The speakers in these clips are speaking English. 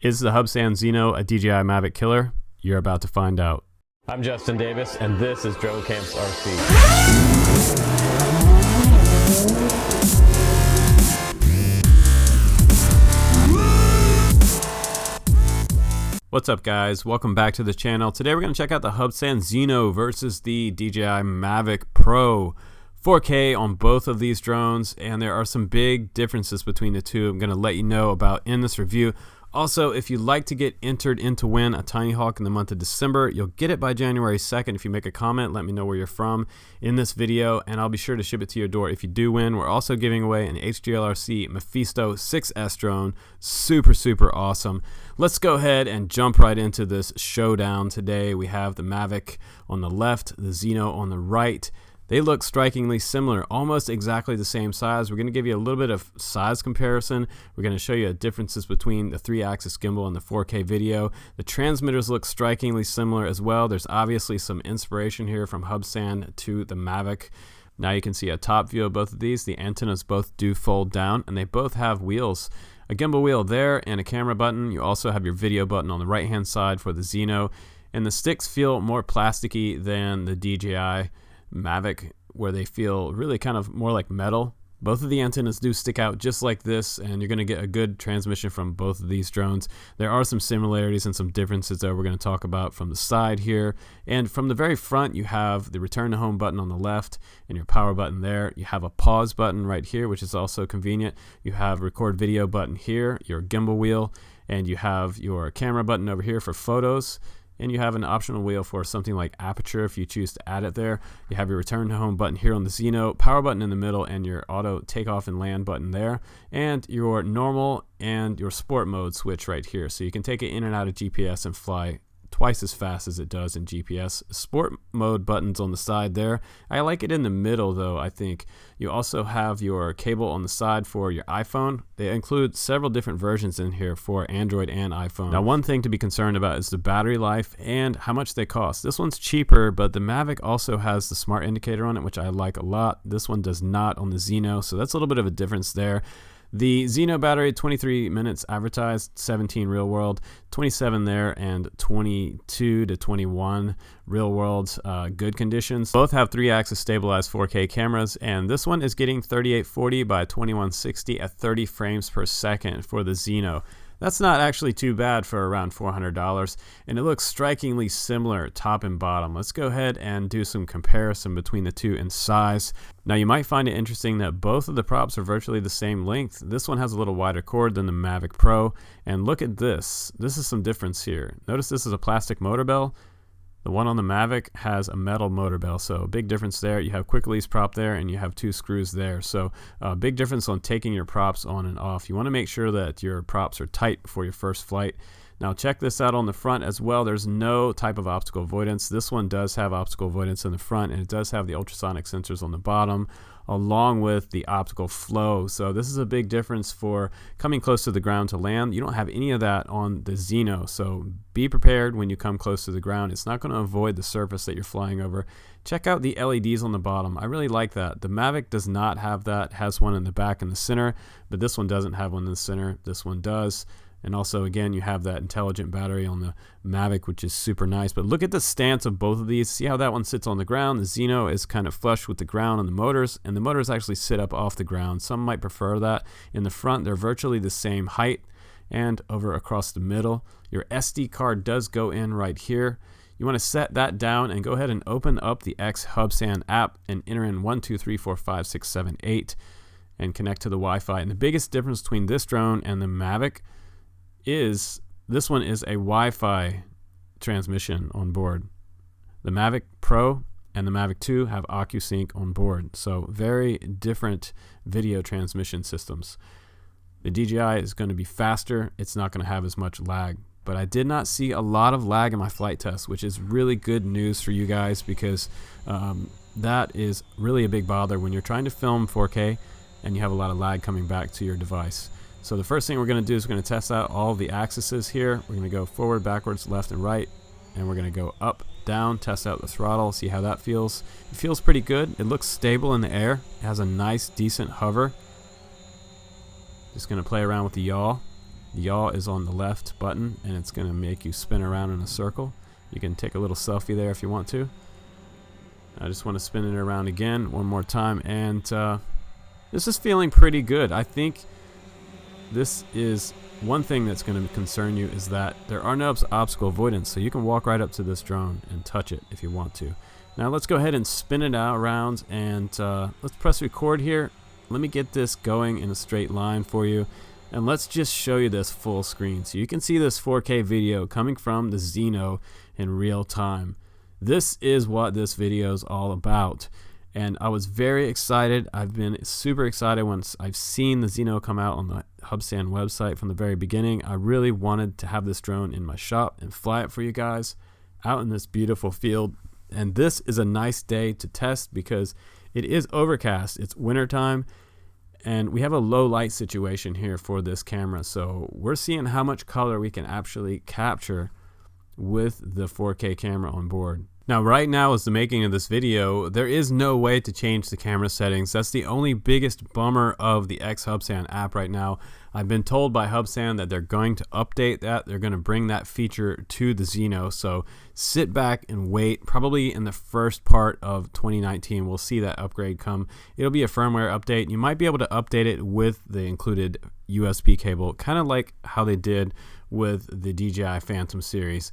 Is the HUBSAN ZINO a DJI Mavic killer? You're about to find out. I'm Justin Davis, and this is Drone Camps RC. What's up, guys? Welcome back to the channel. Today we're going to check out the HUBSAN ZINO versus the DJI Mavic Pro. 4K on both of these drones, and there are some big differences between the two I'm going to let you know about in this review. Also, if you'd like to get entered in to win a Tiny Hawk in the month of December, you'll get it by January 2nd. If you make a comment, let me know where you're from in this video, and I'll be sure to ship it to your door if you do win. We're also giving away an HGLRC Mephisto 6S drone. Super awesome. Let's go ahead and jump right into this showdown today. We have the Mavic on the left, the ZINO on the right. They look strikingly similar, almost exactly the same size. We're going to give you a little bit of size comparison. We're going to show you differences between the 3-axis gimbal and the 4K video. The transmitters look strikingly similar as well. There's obviously some inspiration here from HUBSAN to the Mavic. Now you can see a top view of both of these. The antennas both do fold down, and they both have wheels. A gimbal wheel there and a camera button. You also have your video button on the right-hand side for the ZINO. And the sticks feel more plasticky than the DJI Mavic, where they feel really kind of more like metal. Both of the antennas do stick out just like this, and you're going to get a good transmission from both of these drones. There are some similarities and some differences that we're going to talk about from the side here. And from the very front, you have the return to home button on the left and your power button there. You have a pause button right here, which is also convenient. You have record video button here, your gimbal wheel, and you have your camera button over here for photos. And you have an optional wheel for something like aperture if you choose to add it there. You have your return to home button here on the ZINO, power button in the middle, and your auto takeoff and land button there, and your normal and your sport mode switch right here. So you can take it in and out of GPS and fly twice as fast as it does in GPS. Sport mode buttons on the side there. I like it in the middle though, I think. You also have your cable on the side for your iPhone. They include several different versions in here for Android and iPhone. Now, one thing to be concerned about is the battery life and how much they cost. This one's cheaper, but the Mavic also has the smart indicator on it, which I like a lot. This one does not on the ZINO, so that's a little bit of a difference there. The ZINO battery, 23 minutes advertised, 17 real world, 27 there, and 22 to 21 real world good conditions. Both have 3-axis stabilized 4K cameras, and this one is getting 3840 by 2160 at 30 frames per second for the ZINO. That's not actually too bad for around $400, and it looks strikingly similar top and bottom. Let's go ahead and do some comparison between the two in size. Now, you might find it interesting that both of the props are virtually the same length. This one has a little wider cord than the Mavic Pro, and look at this. This is some difference here. Notice this is a plastic motor bell. The one on the Mavic has a metal motor bell, so a big difference there. You have quick release prop there, and you have 2 screws there. So a big difference on taking your props on and off. You want to make sure that your props are tight before your first flight. Now check this out on the front as well. There's no type of optical avoidance. This one does have optical avoidance in the front, and it does have the ultrasonic sensors on the bottom, along with the optical flow. So this is a big difference for coming close to the ground to land. You don't have any of that on the ZINO, so be prepared when you come close to the ground. It's not going to avoid the surface that you're flying over. Check out the LEDs on the bottom. I really like that. The Mavic does not have that. It has one in the back and the center, but this one doesn't have one in the center. This one does. And also, again, you have that intelligent battery on the Mavic, which is super nice. But look at the stance of both of these. See how that one sits on the ground? The ZINO is kind of flush with the ground on the motors, and the motors actually sit up off the ground. Some might prefer that. In the front, they're virtually the same height, and over across the middle. Your SD card does go in right here. You want to set that down and go ahead and open up the X HUBSAN app and enter in 1, 2, 3, 4, 5, 6, 7, 8 and connect to the Wi-Fi. And the biggest difference between this drone and the Mavic is this one is a Wi-Fi transmission on board. The Mavic Pro and the Mavic 2 have OcuSync on board, so very different video transmission systems. The DJI is going to be faster. It's not going to have as much lag, but I did not see a lot of lag in my flight test, which is really good news for you guys, because that is really a big bother when you're trying to film 4K and you have a lot of lag coming back to your device. So the first thing we're going to do is we're going to test out all the axes here. We're going to go forward, backwards, left, and right, and we're going to go up, down, test out the throttle, see how that feels. It feels pretty good. It looks stable in the air. It has a nice, decent hover. Just going to play around with the yaw. Yaw is on the left button, and it's going to make you spin around in a circle. You can take a little selfie there if you want to. I just want to spin it around again one more time, and this is feeling pretty good. I think this is one thing that's going to concern you, is that there are no obstacle avoidance, so you can walk right up to this drone and touch it if you want to. Now let's go ahead and spin it out around, and let's press record here. Let me get this going in a straight line for you, and let's just show you this full screen so you can see this 4K video coming from the Zino in real time. This is what this video is all about, and I was very excited. I've been super excited once I've seen the Zino come out on the HUBSAN website from the very beginning. I really wanted to have this drone in my shop and fly it for you guys out in this beautiful field. And this is a nice day to test because it is overcast. It's wintertime, and we have a low light situation here for this camera. So we're seeing how much color we can actually capture with the 4K camera on board. Now, right now, as the making of this video, there is no way to change the camera settings. That's the only biggest bummer of the X-HUBSAN app right now. I've been told by HUBSAN that they're going to update that. They're going to bring that feature to the Zino. So sit back and wait. Probably in the first part of 2019, we'll see that upgrade come. It'll be a firmware update. You might be able to update it with the included USB cable, kind of like how they did with the DJI Phantom series.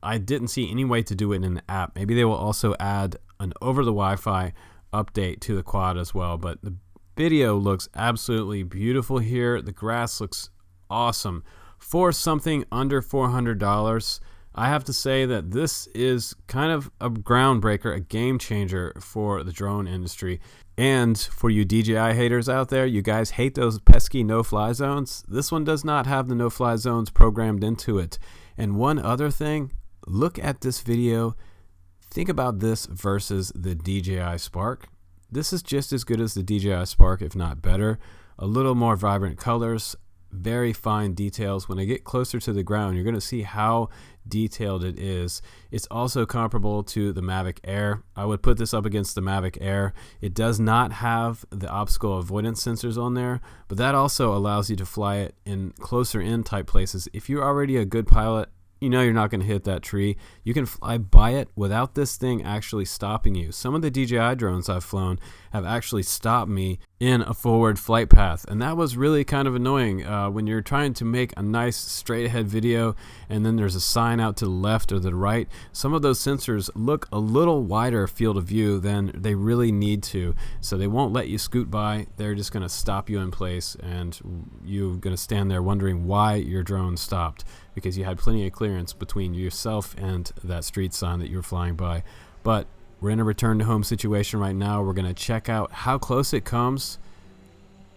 I didn't see any way to do it in the app. Maybe they will also add an over the Wi-Fi update to the quad as well. But the video looks absolutely beautiful here. The grass looks awesome. For something under $400, I have to say that this is kind of a groundbreaker, a game changer for the drone industry. And for you DJI haters out there, you guys hate those pesky no-fly zones. This one does not have the no-fly zones programmed into it. And one other thing, look at this video. Think about this versus the DJI Spark. This is just as good as the DJI Spark, if not better. A little more vibrant colors, very fine details. When I get closer to the ground, you're going to see how detailed it is. It's also comparable to the Mavic Air. I would put this up against the Mavic Air. It does not have the obstacle avoidance sensors on there, but that also allows you to fly it in closer in type places. If you're already a good pilot, you know you're not going to hit that tree. You can fly by it without this thing actually stopping you. Some of the DJI drones I've flown have actually stopped me in a forward flight path, and that was really kind of annoying when you're trying to make a nice straight ahead video and then there's a sign out to the left or the right. Some of those sensors look a little wider field of view than they really need to, so they won't let you scoot by. They're just going to stop you in place, and you're going to stand there wondering why your drone stopped, because you had plenty of clearance between yourself and that street sign that you were flying by. But we're in a return to home situation right now. We're going to check out how close it comes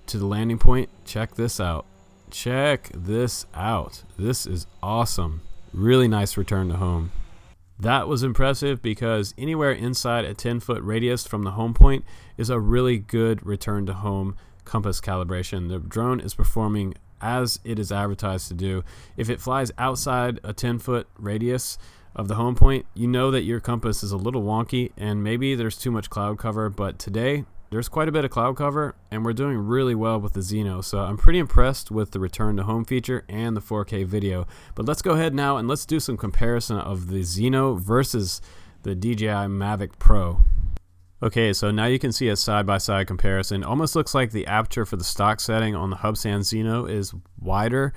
to the landing point. Check this out. Check this out. This is awesome. Really nice return to home. That was impressive because anywhere inside a 10-foot radius from the home point is a really good return to home compass calibration. The drone is performing as it is advertised to do. If it flies outside a 10-foot radius of the home point, you know that your compass is a little wonky and maybe there's too much cloud cover, but today there's quite a bit of cloud cover and we're doing really well with the Zino. So I'm pretty impressed with the return to home feature and the 4K video. But let's go ahead now and let's do some comparison of the Zino versus the DJI Mavic Pro. Okay, so now you can see a side-by-side comparison. Almost looks like the aperture for the stock setting on the HUBSAN Zino is wider,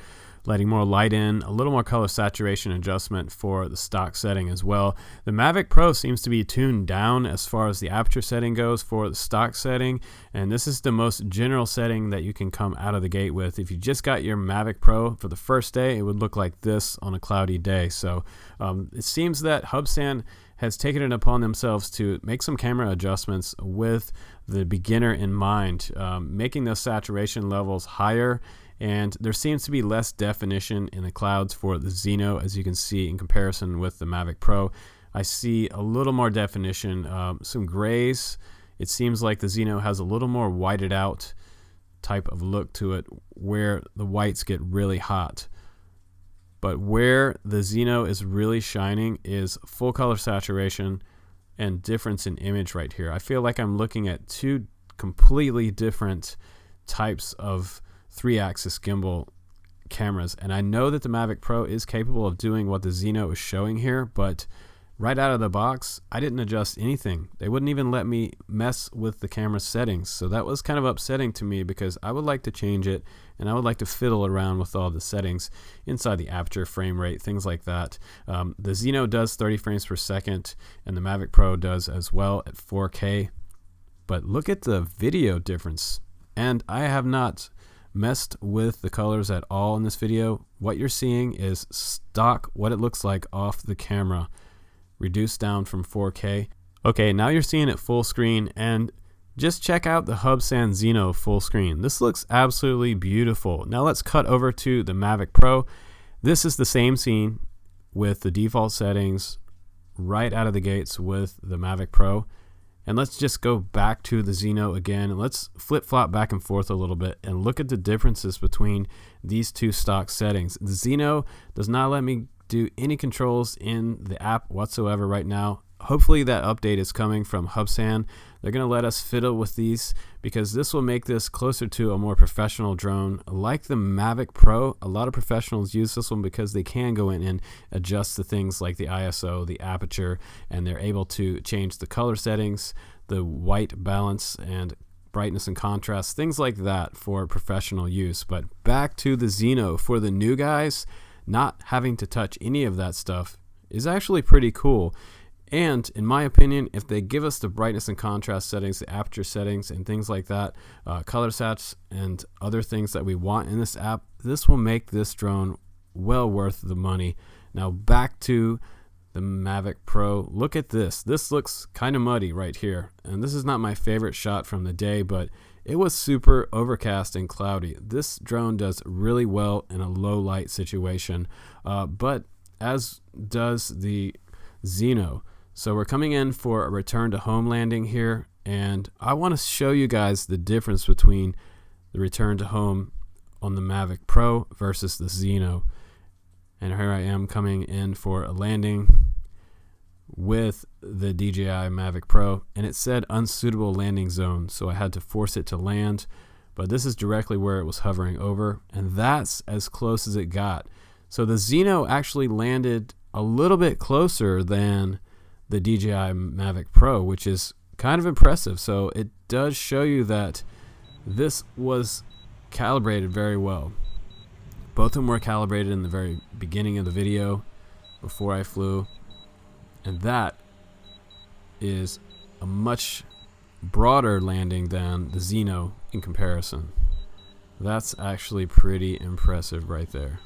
letting more light in, a little more color saturation adjustment for the stock setting as well. The Mavic Pro seems to be tuned down as far as the aperture setting goes for the stock setting, and this is the most general setting that you can come out of the gate with. If you just got your Mavic Pro for the first day, it would look like this on a cloudy day. So it seems that HUBSAN has taken it upon themselves to make some camera adjustments with the beginner in mind, making those saturation levels higher, and there seems to be less definition in the clouds for the Zino, as you can see in comparison with the Mavic Pro. I see a little more definition, some grays. It seems like the Zino has a little more whited out type of look to it, where the whites get really hot. But where the Zino is really shining is full color saturation and difference in image right here. I feel like I'm looking at two completely different types of 3-axis gimbal cameras. And I know that the Mavic Pro is capable of doing what the Zino is showing here, but right out of the box, I didn't adjust anything. They wouldn't even let me mess with the camera settings. So that was kind of upsetting to me because I would like to change it and I would like to fiddle around with all the settings inside the aperture, frame rate, things like that. The Zino does 30 frames per second and the Mavic Pro does as well at 4K. But look at the video difference. And I have not messed with the colors at all in this video. What you're seeing is stock, what it looks like off the camera, reduced down from 4K. Okay, now you're seeing it full screen, and just check out the HUBSAN ZINO full screen. This looks absolutely beautiful. Now let's cut over to the Mavic Pro. This is the same scene with the default settings right out of the gates with the Mavic Pro. And let's just go back to the Zino again, and let's flip-flop back and forth a little bit and look at the differences between these two stock settings. The Zino does not let me do any controls in the app whatsoever right now. Hopefully that update is coming from HUBSAN. They're going to let us fiddle with these because this will make this closer to a more professional drone. Like the Mavic Pro, a lot of professionals use this one because they can go in and adjust the things like the ISO, the aperture, and they're able to change the color settings, the white balance and brightness and contrast, things like that for professional use. But back to the Zino. For the new guys, not having to touch any of that stuff is actually pretty cool. And in my opinion, if they give us the brightness and contrast settings, the aperture settings and things like that, color sets and other things that we want in this app, this will make this drone well worth the money. Now back to the Mavic Pro. Look at this. This looks kind of muddy right here. And this is not my favorite shot from the day, but it was super overcast and cloudy. This drone does really well in a low light situation, but as does the Zino. So we're coming in for a return to home landing here, and I want to show you guys the difference between the return to home on the Mavic Pro versus the Zino. And here I am coming in for a landing with the DJI Mavic Pro, and it said unsuitable landing zone, so I had to force it to land, but this is directly where it was hovering over, and that's as close as it got. So the Zino actually landed a little bit closer than the DJI Mavic Pro, which is kind of impressive. So it does show you that this was calibrated very well. Both of them were calibrated in the very beginning of the video before I flew, and that is a much broader landing than the Zino in comparison. That's actually pretty impressive right there.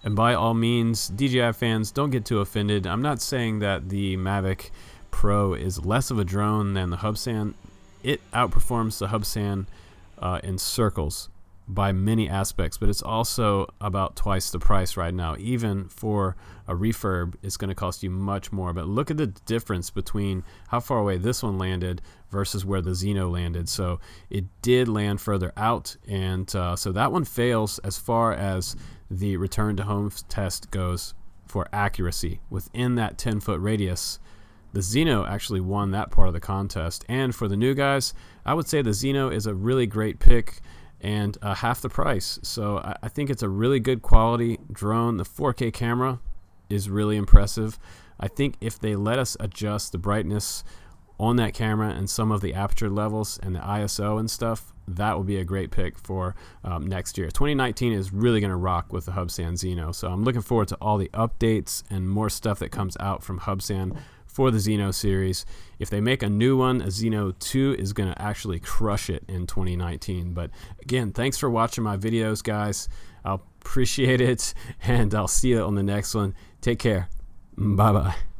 And by all means, DJI fans, don't get too offended. I'm not saying that the Mavic Pro is less of a drone than the HUBSAN. It outperforms the HUBSAN in circles by many aspects, but it's also about twice the price right now. Even for a refurb, it's going to cost you much more. But look at the difference between how far away this one landed versus where the Zino landed. So it did land further out, and so that one fails as far as the return to home test goes for accuracy within that 10-foot radius. The Zino actually won that part of the contest. And for the new guys, I would say the Zino is a really great pick and half the price. So I think it's a really good quality drone. The 4K camera is really impressive. I think if they let us adjust the brightness on that camera and some of the aperture levels and the ISO and stuff, that will be a great pick for next year. 2019 is really going to rock with the HUBSAN Zino. So I'm looking forward to all the updates and more stuff that comes out from HUBSAN for the Zino series. If they make a new one, a Zino 2 is going to actually crush it in 2019. But again, thanks for watching my videos, guys. I'll appreciate it, and I'll see you on the next one. Take care. Bye-bye.